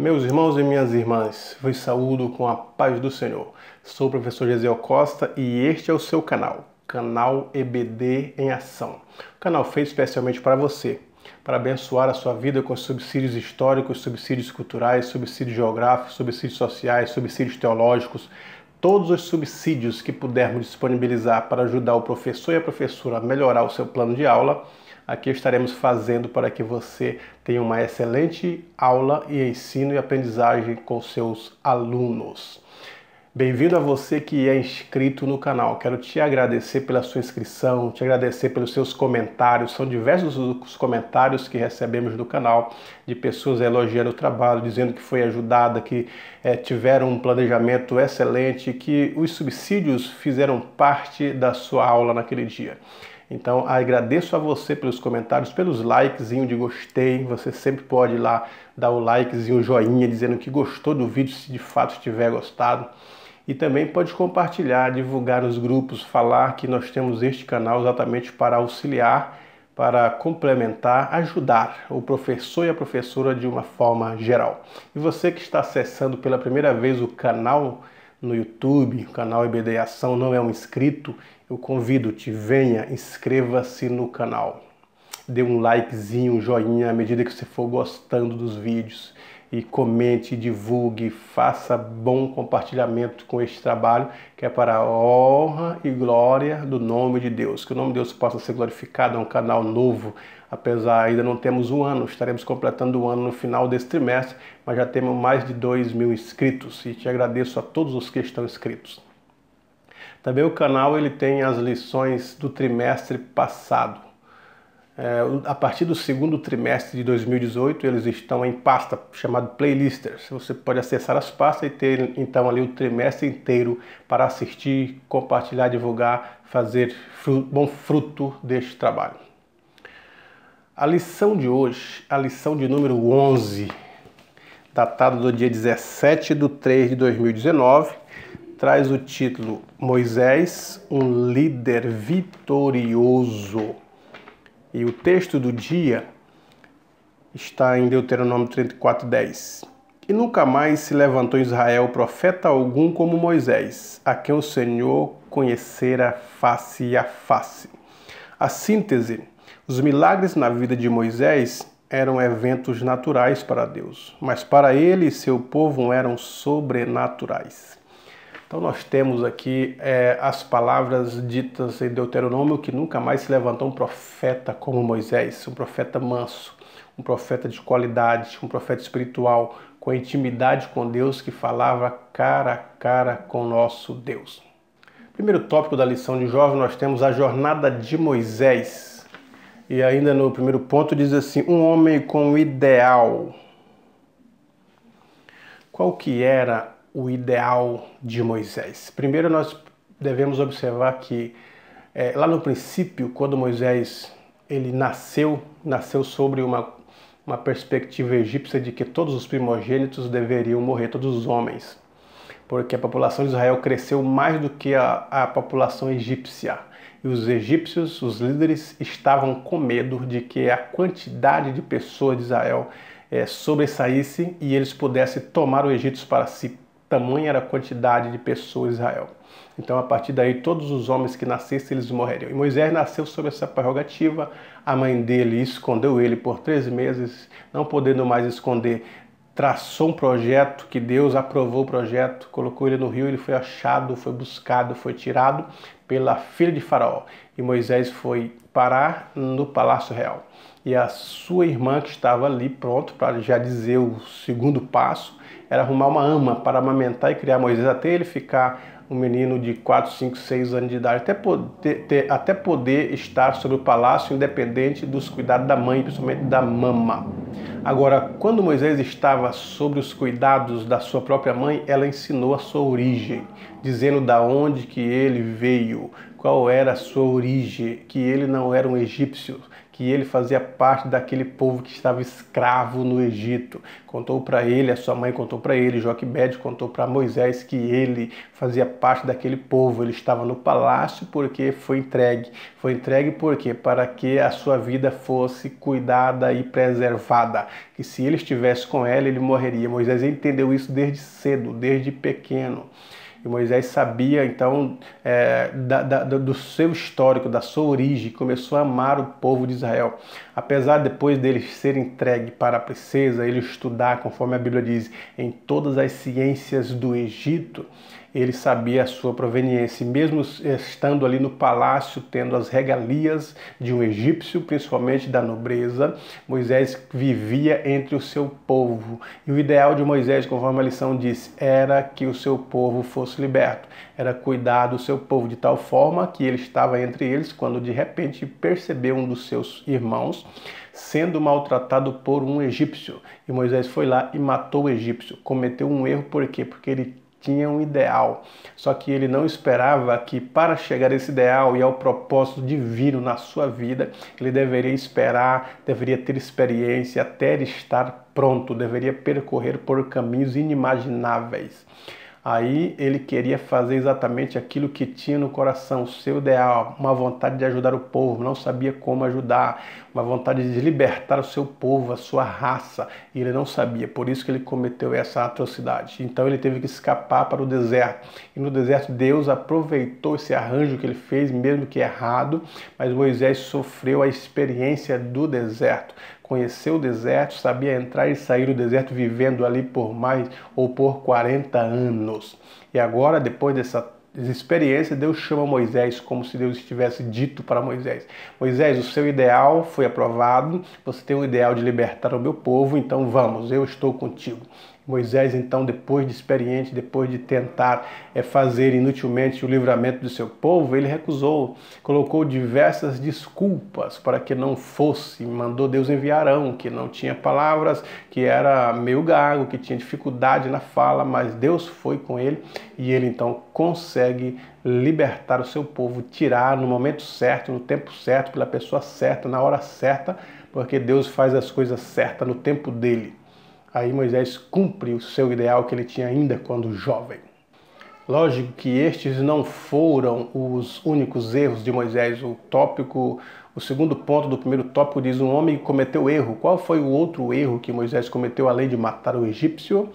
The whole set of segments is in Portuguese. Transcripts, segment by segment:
Meus irmãos e minhas irmãs, vos saúdo com a paz do Senhor. Sou o professor Gesiel Costa e este é o seu canal EBD em Ação. Canal feito especialmente para você, para abençoar a sua vida com subsídios históricos, subsídios culturais, subsídios geográficos, subsídios sociais, subsídios teológicos, todos os subsídios que pudermos disponibilizar para ajudar o professor e a professora a melhorar o seu plano de aula. Aqui estaremos fazendo para que você tenha uma excelente aula e ensino e aprendizagem com seus alunos. Bem-vindo a você que é inscrito no canal. Quero te agradecer pela sua inscrição, te agradecer pelos seus comentários. São diversos os comentários que recebemos do canal de pessoas elogiando o trabalho, dizendo que foi ajudada, que tiveram um planejamento excelente, que os subsídios fizeram parte da sua aula naquele dia. Então, agradeço a você pelos comentários, pelos likezinho de gostei. Você sempre pode ir lá dar o likezinho, o joinha, dizendo que gostou do vídeo, se de fato tiver gostado. E também pode compartilhar, divulgar nos grupos, falar que nós temos este canal exatamente para auxiliar, para complementar, ajudar o professor e a professora de uma forma geral. E você que está acessando pela primeira vez o canal no YouTube, o canal EBD Ação, não é um inscrito, eu convido-te, venha, inscreva-se no canal. Dê um likezinho, um joinha à medida que você for gostando dos vídeos. E comente, divulgue, faça bom compartilhamento com este trabalho, que é para a honra e glória do nome de Deus. Que o nome de Deus possa ser glorificado. É um canal novo, apesar ainda não temos um ano, estaremos completando um ano no final desse trimestre, mas já temos mais de 2.000 inscritos e te agradeço a todos os que estão inscritos. Também o canal ele tem as lições do trimestre passado. A partir do segundo trimestre de 2018, eles estão em pasta chamada Playlisters. Você pode acessar as pastas e ter então ali o trimestre inteiro para assistir, compartilhar, divulgar, fazer bom fruto deste trabalho. A lição de hoje, a lição de número 11, datada do dia 17/3/2019, traz o título Moisés, um líder vitorioso. E o texto do dia está em Deuteronômio 34:10. E nunca mais se levantou em Israel profeta algum como Moisés, a quem o Senhor conhecera face a face. A síntese: os milagres na vida de Moisés eram eventos naturais para Deus, mas para ele e seu povo eram sobrenaturais. Então nós temos aqui as palavras ditas em Deuteronômio que nunca mais se levantou um profeta como Moisés, um profeta manso, um profeta de qualidade, um profeta espiritual, com intimidade com Deus, que falava cara a cara com nosso Deus. Primeiro tópico da lição de jovem, nós temos a jornada de Moisés. E ainda no primeiro ponto diz assim, um homem com ideal. Qual que era o ideal de Moisés? Primeiro nós devemos observar que lá no princípio, quando Moisés ele nasceu sobre uma perspectiva egípcia de que todos os primogênitos deveriam morrer, todos os homens, porque a população de Israel cresceu mais do que a população egípcia. E os egípcios, os líderes, estavam com medo de que a quantidade de pessoas de Israel sobressaísse e eles pudessem tomar o Egito para si. Tamanha era a quantidade de pessoas em Israel. Então, a partir daí, todos os homens que nascessem, eles morreriam. E Moisés nasceu sob essa prerrogativa. A mãe dele escondeu ele por 3 meses, não podendo mais esconder. Traçou um projeto que Deus aprovou o projeto, colocou ele no rio, ele foi achado, foi buscado, foi tirado pela filha de Faraó. E Moisés foi parar no Palácio Real. E a sua irmã, que estava ali pronto para já dizer o segundo passo, era arrumar uma ama para amamentar e criar Moisés até ele ficar um menino de 4, 5, 6 anos de idade, até poder estar sobre o palácio independente dos cuidados da mãe, principalmente da mama. Agora, quando Moisés estava sobre os cuidados da sua própria mãe, ela ensinou a sua origem, dizendo da onde que ele veio, qual era a sua origem, que ele não era um egípcio, que ele fazia parte daquele povo que estava escravo no Egito. Contou para ele, a sua mãe contou para ele, Joquebede contou para Moisés que ele fazia parte daquele povo. Ele estava no palácio porque foi entregue. Foi entregue por quê? Para que a sua vida fosse cuidada e preservada. Que se ele estivesse com ela, ele morreria. Moisés entendeu isso desde cedo, desde pequeno. E Moisés sabia, então, do seu histórico, da sua origem, começou a amar o povo de Israel. Apesar depois dele ser entregue para a princesa, ele estudar, conforme a Bíblia diz, em todas as ciências do Egito, ele sabia a sua proveniência. E mesmo estando ali no palácio, tendo as regalias de um egípcio, principalmente da nobreza, Moisés vivia entre o seu povo. E o ideal de Moisés, conforme a lição diz, era que o seu povo fosse liberto. Era cuidar do seu povo de tal forma que ele estava entre eles, quando de repente percebeu um dos seus irmãos sendo maltratado por um egípcio. E Moisés foi lá e matou o egípcio. Cometeu um erro, por quê? Porque ele tinha um ideal, só que ele não esperava que para chegar a esse ideal e ao propósito divino na sua vida, ele deveria esperar, deveria ter experiência até estar pronto, deveria percorrer por caminhos inimagináveis. Aí ele queria fazer exatamente aquilo que tinha no coração, o seu ideal, uma vontade de ajudar o povo, não sabia como ajudar, uma vontade de libertar o seu povo, a sua raça, e ele não sabia, por isso que ele cometeu essa atrocidade. Então ele teve que escapar para o deserto, e no deserto Deus aproveitou esse arranjo que ele fez, mesmo que errado, mas Moisés sofreu a experiência do deserto. Conheceu o deserto, sabia entrar e sair do deserto vivendo ali por mais ou por 40 anos. E agora, depois dessa experiência, Deus chama Moisés como se Deus estivesse dito para Moisés: Moisés, o seu ideal foi aprovado, você tem o ideal de libertar o meu povo, então vamos, eu estou contigo. Moisés, então, depois de experiente, depois de tentar fazer inutilmente o livramento do seu povo, ele recusou, colocou diversas desculpas para que não fosse, mandou Deus enviar Arão, que não tinha palavras, que era meio gago, que tinha dificuldade na fala, mas Deus foi com ele e ele então consegue libertar o seu povo, tirar no momento certo, no tempo certo, pela pessoa certa, na hora certa, porque Deus faz as coisas certas no tempo dele. Aí Moisés cumpre o seu ideal que ele tinha ainda quando jovem. Lógico que estes não foram os únicos erros de Moisés. O segundo ponto do primeiro tópico diz: um homem cometeu erro. Qual foi o outro erro que Moisés cometeu além de matar o egípcio?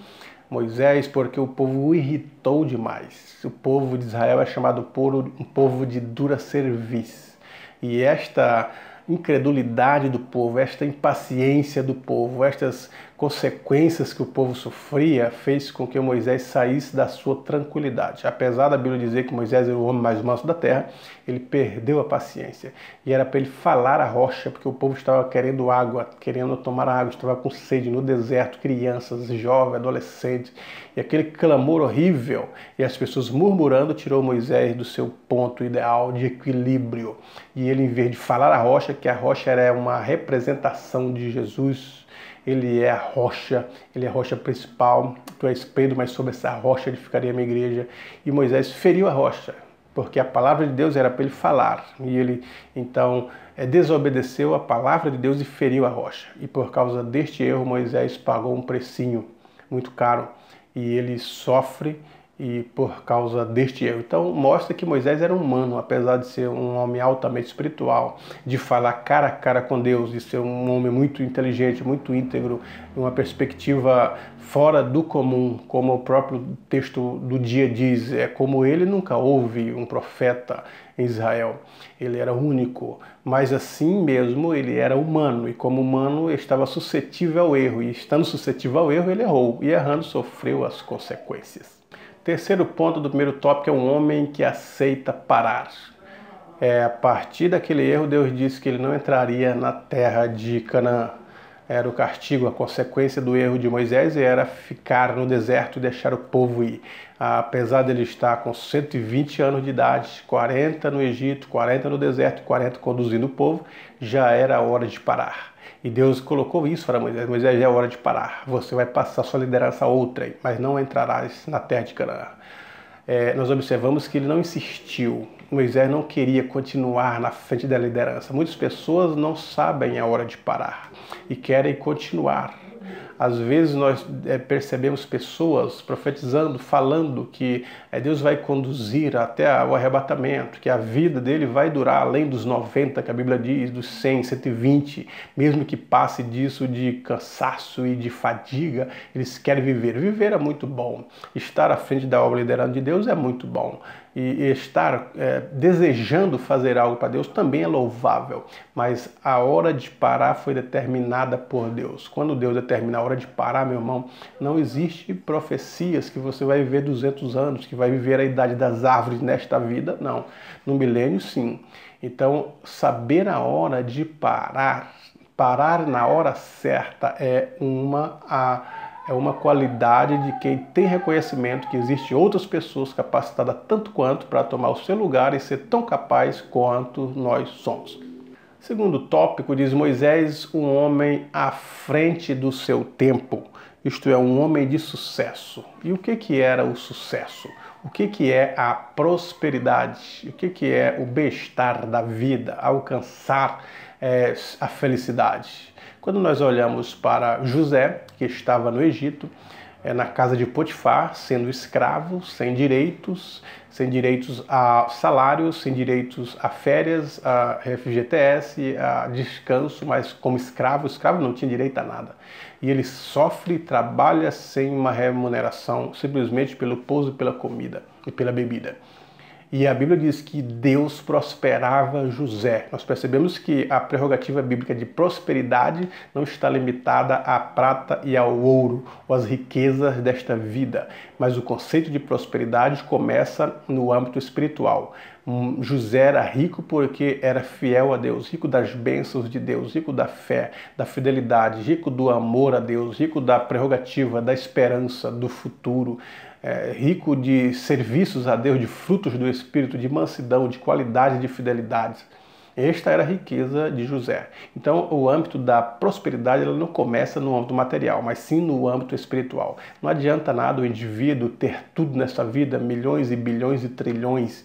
Moisés, porque o povo o irritou demais. O povo de Israel é chamado por um povo de dura cerviz. E esta incredulidade do povo, esta impaciência do povo, estas consequências que o povo sofria, fez com que Moisés saísse da sua tranquilidade. Apesar da Bíblia dizer que Moisés era o homem mais manso da terra, ele perdeu a paciência. E era para ele falar à rocha, porque o povo estava querendo água, querendo tomar água, estava com sede no deserto, crianças, jovens, adolescentes. E aquele clamor horrível, e as pessoas murmurando, tirou Moisés do seu ponto ideal de equilíbrio. E ele, em vez de falar à rocha, que a rocha era uma representação de Jesus, ele é a rocha principal. Tu és Pedro, mas sobre essa rocha edificaria a minha igreja. E Moisés feriu a rocha, porque a palavra de Deus era para ele falar. E ele, então, desobedeceu a palavra de Deus e feriu a rocha. E por causa deste erro, Moisés pagou um precinho muito caro. E ele sofre e por causa deste erro. Então mostra que Moisés era humano, apesar de ser um homem altamente espiritual, de falar cara a cara com Deus, de ser um homem muito inteligente, muito íntegro, uma perspectiva fora do comum, como o próprio texto do dia diz, como ele nunca houve um profeta em Israel. Ele era único, mas assim mesmo ele era humano, e como humano estava suscetível ao erro, e estando suscetível ao erro ele errou, e errando sofreu as consequências. Terceiro ponto do primeiro tópico é um homem que aceita parar. A partir daquele erro, Deus disse que ele não entraria na terra de Canaã. Era o castigo, a consequência do erro de Moisés era ficar no deserto e deixar o povo ir. Apesar dele estar com 120 anos de idade, 40 no Egito, 40 no deserto, 40 conduzindo o povo, já era hora de parar. E Deus colocou isso para Moisés: Moisés, já é hora de parar, você vai passar sua liderança a outrem, mas não entrarás na terra de Canaã. Nós observamos que ele não insistiu, Moisés não queria continuar na frente da liderança. Muitas pessoas não sabem a hora de parar e querem continuar. Às vezes nós percebemos pessoas profetizando, falando que Deus vai conduzir até o arrebatamento, que a vida dele vai durar além dos 90, que a Bíblia diz, dos 100, 120, mesmo que passe disso de cansaço e de fadiga, eles querem viver. Viver é muito bom. Estar à frente da obra liderando de Deus é muito bom. E estar desejando fazer algo para Deus também é louvável, mas a hora de parar foi determinada por Deus. Quando Deus determina a hora de parar, meu irmão, não existe profecias que você vai viver 200 anos, que vai viver a idade das árvores nesta vida, não. No milênio, sim. Então, saber a hora de parar na hora certa é uma qualidade de quem tem reconhecimento que existe outras pessoas capacitadas tanto quanto para tomar o seu lugar e ser tão capaz quanto nós somos. Segundo tópico, diz Moisés, um homem à frente do seu tempo, isto é, um homem de sucesso. E o que era o sucesso? O que é a prosperidade? O que é o bem-estar da vida, alcançar a felicidade? Quando nós olhamos para José, que estava no Egito, na casa de Potifar, sendo escravo, sem direitos a salários, sem direitos a férias, a FGTS, a descanso, mas como escravo, o escravo não tinha direito a nada. E ele sofre e trabalha sem uma remuneração, simplesmente pelo pouso e pela comida e pela bebida. E a Bíblia diz que Deus prosperava José. Nós percebemos que a prerrogativa bíblica de prosperidade não está limitada à prata e ao ouro, ou às riquezas desta vida, mas o conceito de prosperidade começa no âmbito espiritual. José era rico porque era fiel a Deus, rico das bênçãos de Deus, rico da fé, da fidelidade, rico do amor a Deus, rico da prerrogativa, da esperança, do futuro, rico de serviços a Deus, de frutos do Espírito, de mansidão, de qualidade, de fidelidade. Esta era a riqueza de José. Então, o âmbito da prosperidade ela não começa no âmbito material, mas sim no âmbito espiritual. Não adianta nada o indivíduo ter tudo nessa vida, milhões e bilhões e trilhões,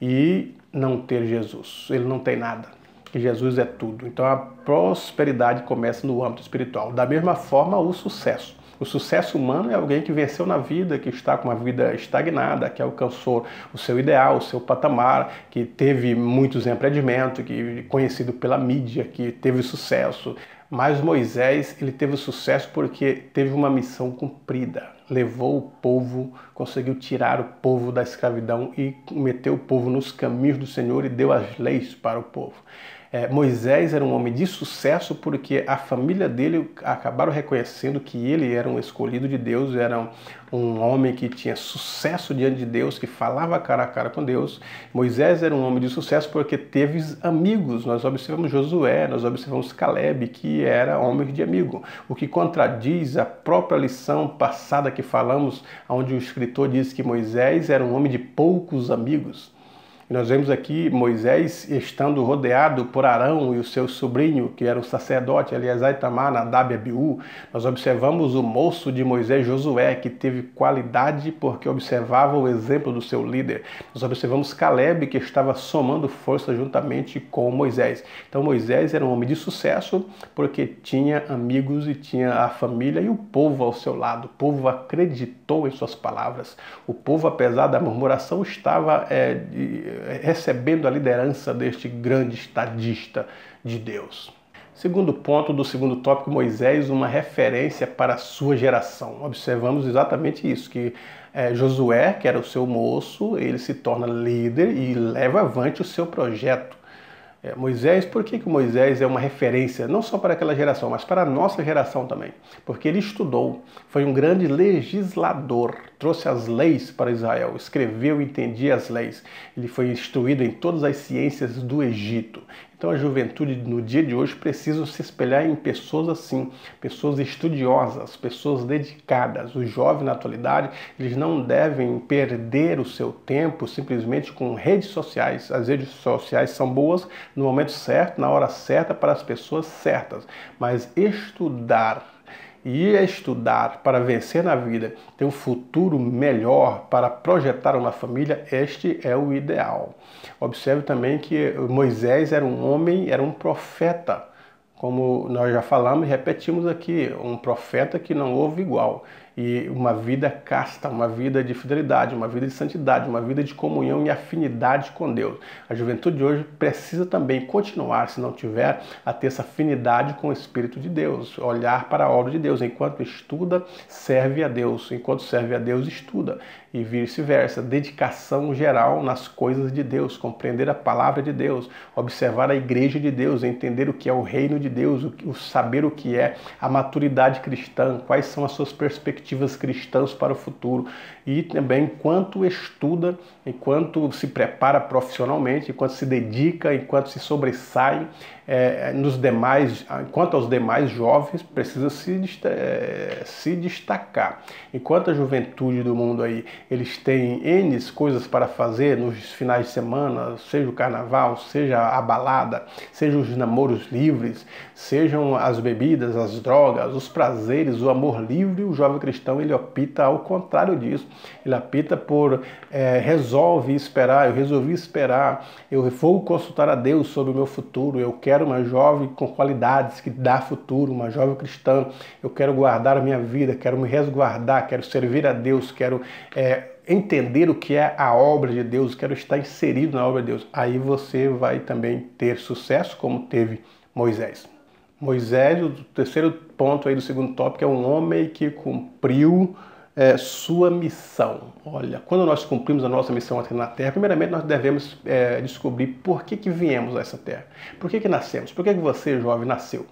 e não ter Jesus. Ele não tem nada. E Jesus é tudo. Então, a prosperidade começa no âmbito espiritual. Da mesma forma, o sucesso. O sucesso humano é alguém que venceu na vida, que está com uma vida estagnada, que alcançou o seu ideal, o seu patamar, que teve muitos empreendimentos, que conhecido pela mídia, que teve sucesso. Mas Moisés, ele teve sucesso porque teve uma missão cumprida. Levou o povo, conseguiu tirar o povo da escravidão e meteu o povo nos caminhos do Senhor e deu as leis para o povo. Moisés era um homem de sucesso porque a família dele acabaram reconhecendo que ele era um escolhido de Deus, era um homem que tinha sucesso diante de Deus, que falava cara a cara com Deus. Moisés era um homem de sucesso porque teve amigos. Nós observamos Josué, nós observamos Caleb, que era homem de amigo, o que contradiz a própria lição passada que falamos, onde o escritor diz que Moisés era um homem de poucos amigos. E nós vemos aqui Moisés estando rodeado por Arão e o seu sobrinho, que era um sacerdote, Eleazar, Itamar, Nadab e Abiú. Nós observamos o moço de Moisés, Josué, que teve qualidade porque observava o exemplo do seu líder. Nós observamos Caleb, que estava somando força juntamente com Moisés. Então Moisés era um homem de sucesso porque tinha amigos e tinha a família e o povo ao seu lado. O povo acreditou em suas palavras. O povo, apesar da murmuração, estava recebendo a liderança deste grande estadista de Deus. Segundo ponto do segundo tópico, Moisés, uma referência para a sua geração. Observamos exatamente isso, que Josué, que era o seu moço, ele se torna líder e leva avante o seu projeto. Moisés, por que Moisés é uma referência, não só para aquela geração, mas para a nossa geração também? Porque ele estudou, foi um grande legislador, trouxe as leis para Israel, escreveu e entendia as leis. Ele foi instruído em todas as ciências do Egito. Então a juventude no dia de hoje precisa se espelhar em pessoas assim, pessoas estudiosas, pessoas dedicadas. Os jovens na atualidade, eles não devem perder o seu tempo simplesmente com redes sociais. As redes sociais são boas no momento certo, na hora certa, para as pessoas certas. Mas estudar e estudar para vencer na vida, ter um futuro melhor para projetar uma família, este é o ideal. Observe também que Moisés era um homem, era um profeta, como nós já falamos e repetimos aqui, um profeta que não houve igual. E uma vida casta, uma vida de fidelidade, uma vida de santidade, uma vida de comunhão e afinidade com Deus. A juventude de hoje precisa também continuar, se não tiver, a ter essa afinidade com o Espírito de Deus, olhar para a obra de Deus. Enquanto estuda, serve a Deus. Enquanto serve a Deus, estuda. E vice-versa, dedicação geral nas coisas de Deus, compreender a palavra de Deus, observar a igreja de Deus, entender o que é o reino de Deus, saber o que é a maturidade cristã, quais são as suas perspectivas cristãs para o futuro. E também, enquanto estuda, enquanto se prepara profissionalmente, enquanto se dedica, enquanto se sobressai, enquanto aos demais jovens, precisa se destacar. Enquanto a juventude do mundo aí, eles têm N coisas para fazer nos finais de semana, seja o carnaval, seja a balada, sejam os namoros livres, sejam as bebidas, as drogas, os prazeres, o amor livre, o jovem cristão ele opta ao contrário disso. Ele opta por resolvi esperar, eu vou consultar a Deus sobre o meu futuro, eu quero uma jovem com qualidades que dá futuro, uma jovem cristã, eu quero guardar a minha vida, quero me resguardar, quero servir a Deus, quero entender o que é a obra de Deus, quero estar inserido na obra de Deus. Aí você vai também ter sucesso como teve Moisés. Moisés, o terceiro ponto aí do segundo tópico, é um homem que cumpriu sua missão. Olha, quando nós cumprimos a nossa missão aqui na Terra, primeiramente nós devemos descobrir por que viemos a essa Terra. Por que nascemos? Por que você, jovem, nasceu?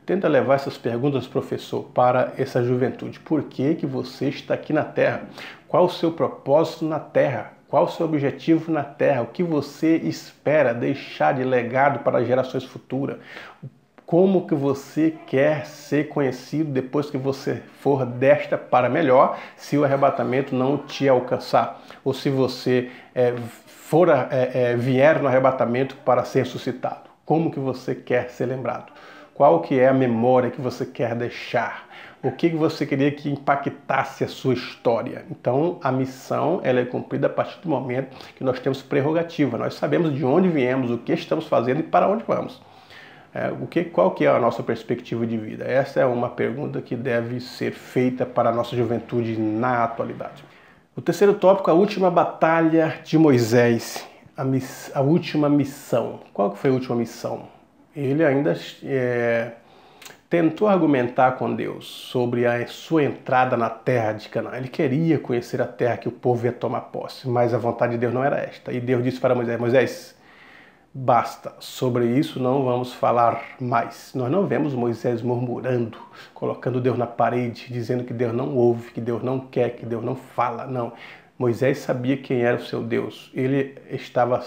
Tenta levar essas perguntas, professor, para essa juventude. Por que você está aqui na Terra? Qual o seu propósito na Terra? Qual o seu objetivo na Terra? O que você espera deixar de legado para as gerações futuras? Como que você quer ser conhecido depois que você for desta para melhor, se o arrebatamento não te alcançar? Ou se você vier no arrebatamento para ser ressuscitado? Como que você quer ser lembrado? Qual que é a memória que você quer deixar? O que você queria que impactasse a sua história? Então, a missão ela é cumprida a partir do momento que nós temos prerrogativa. Nós sabemos de onde viemos, o que estamos fazendo e para onde vamos. Qual que é a nossa perspectiva de vida? Essa é uma pergunta que deve ser feita para a nossa juventude na atualidade. O terceiro tópico, a última batalha de Moisés, a última missão. Qual que foi a última missão? Ele ainda tentou argumentar com Deus sobre a sua entrada na terra de Canaã. Ele queria conhecer a terra que o povo ia tomar posse, mas a vontade de Deus não era esta. E Deus disse para Moisés, Moisés, basta, sobre isso não vamos falar mais. Nós não vemos Moisés murmurando, colocando Deus na parede, dizendo que Deus não ouve, que Deus não quer, que Deus não fala, não. Moisés sabia quem era o seu Deus. Ele estava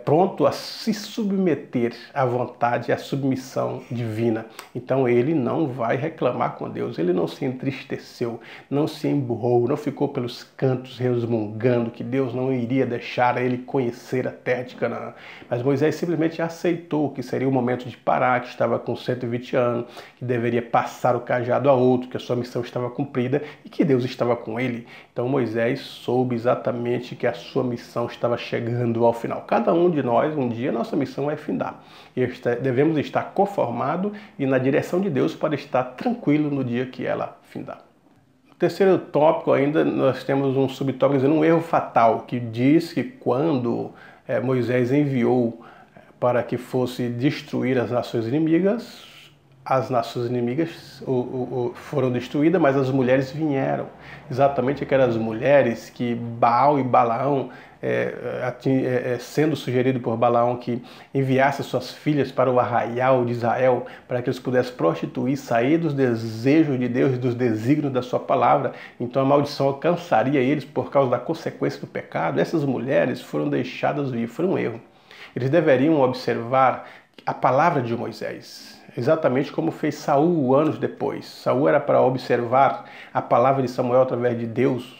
pronto a se submeter à vontade e à submissão divina. Então ele não vai reclamar com Deus, ele não se entristeceu, não se emburrou, não ficou pelos cantos resmungando que Deus não iria deixar ele conhecer a terra de Canaã. Mas Moisés simplesmente aceitou que seria o momento de parar, que estava com 120 anos, que deveria passar o cajado a outro, que a sua missão estava cumprida e que Deus estava com ele. Então Moisés soube exatamente que a sua missão estava chegando ao final. Cada um de nós, um dia, nossa missão vai findar. E devemos estar conformados e na direção de Deus para estar tranquilo no dia que ela findar. No terceiro tópico ainda, nós temos um subtópico dizendo um erro fatal, que diz que quando Moisés enviou para que fosse destruir as nações inimigas foram destruídas, mas as mulheres vieram. Exatamente aquelas mulheres que Baal e Balaão, sendo sugerido por Balaão que enviasse suas filhas para o arraial de Israel, para que eles pudessem prostituir, sair dos desejos de Deus e dos desígnios da sua palavra, então a maldição alcançaria eles por causa da consequência do pecado. Essas mulheres foram deixadas vir, foi um erro. Eles deveriam observar a palavra de Moisés, exatamente como fez Saul anos depois. Saul era para observar a palavra de Samuel através de Deus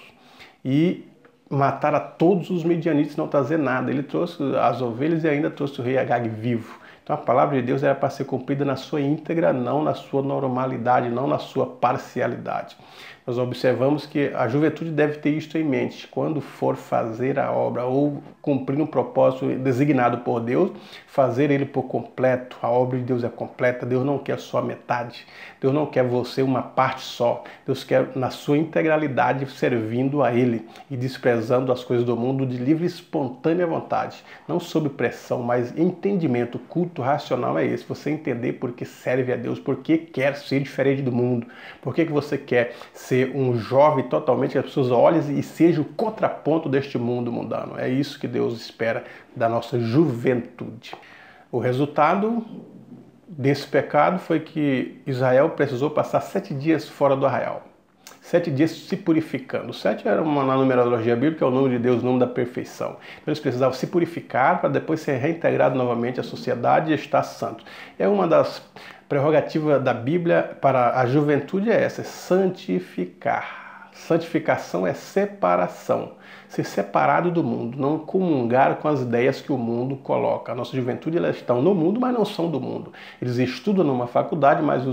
e matar a todos os medianitas, não trazer nada. Ele trouxe as ovelhas e ainda trouxe o rei Agag vivo. Então a palavra de Deus era para ser cumprida na sua íntegra, não na sua normalidade, não na sua parcialidade. Nós observamos que a juventude deve ter isto em mente. Quando for fazer a obra ou cumprir um propósito designado por Deus, fazer ele por completo. A obra de Deus é completa. Deus não quer só metade. Deus não quer você uma parte só. Deus quer na sua integralidade servindo a Ele e desprezando as coisas do mundo de livre e espontânea vontade. Não sob pressão, mas entendimento. Culto racional é esse. Você entender por que serve a Deus, por que quer ser diferente do mundo, por que você quer ser um jovem totalmente que as pessoas olhem e seja o contraponto deste mundo mundano. É isso que Deus espera da nossa juventude. O resultado desse pecado foi que Israel precisou passar 7 dias fora do arraial. 7 dias se purificando. 7 era na numerologia bíblica, é o número de Deus, o número da perfeição. Então eles precisavam se purificar para depois ser reintegrados novamente à sociedade e estar santos. É uma das prerrogativas da Bíblia para a juventude é essa, é santificar. Santificação é separação. Ser separado do mundo, não comungar com as ideias que o mundo coloca. A nossa juventude, elas estão no mundo, mas não são do mundo. Eles estudam numa faculdade, mas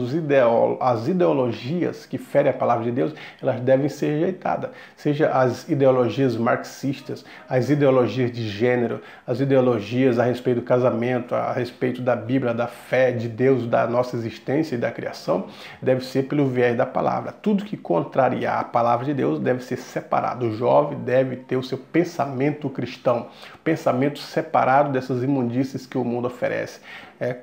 as ideologias que ferem a palavra de Deus, elas devem ser rejeitadas. Seja as ideologias marxistas, as ideologias de gênero, as ideologias a respeito do casamento, a respeito da Bíblia, da fé, de Deus, da nossa existência e da criação, deve ser pelo viés da palavra. Tudo que contrariar a palavra de Deus deve ser separado. O jovem deve ter o seu pensamento cristão, pensamento separado dessas imundícies que o mundo oferece.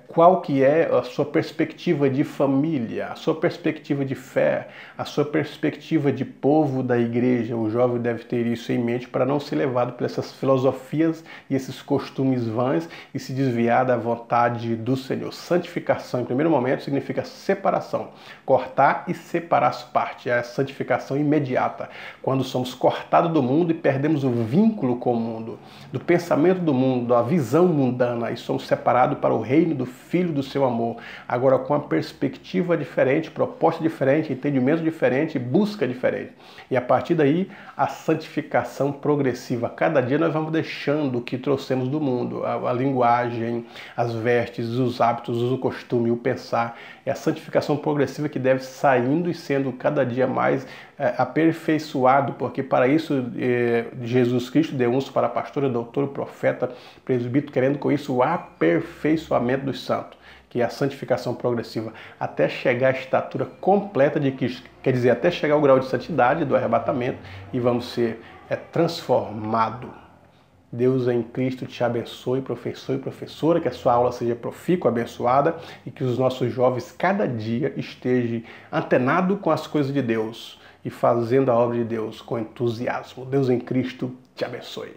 Qual que é a sua perspectiva de família, a sua perspectiva de fé, a sua perspectiva de povo da igreja? O jovem deve ter isso em mente para não ser levado por essas filosofias e esses costumes vãs e se desviar da vontade do Senhor. Santificação, em primeiro momento, significa separação. Cortar e separar as partes. É a santificação imediata. Quando somos cortados do mundo e perdemos o vínculo com o mundo, do pensamento do mundo, da visão mundana, e somos separados para o reino do Filho do seu amor. Agora com a perspectiva diferente, proposta diferente, entendimento diferente, busca diferente. E a partir daí, a santificação progressiva. Cada dia nós vamos deixando o que trouxemos do mundo, a linguagem, as vestes, os hábitos, o costume, o pensar. É a santificação progressiva que deve saindo e sendo cada dia mais aperfeiçoado, porque para isso Jesus Cristo deu uns para pastor, doutor, profeta, presbítero, querendo com isso o aperfeiçoamento dos santos, que é a santificação progressiva, até chegar à estatura completa de Cristo, quer dizer, até chegar ao grau de santidade do arrebatamento e vamos ser transformados. Deus em Cristo te abençoe, professor e professora, que a sua aula seja profícua, abençoada e que os nossos jovens cada dia estejam antenados com as coisas de Deus e fazendo a obra de Deus com entusiasmo. Deus em Cristo te abençoe.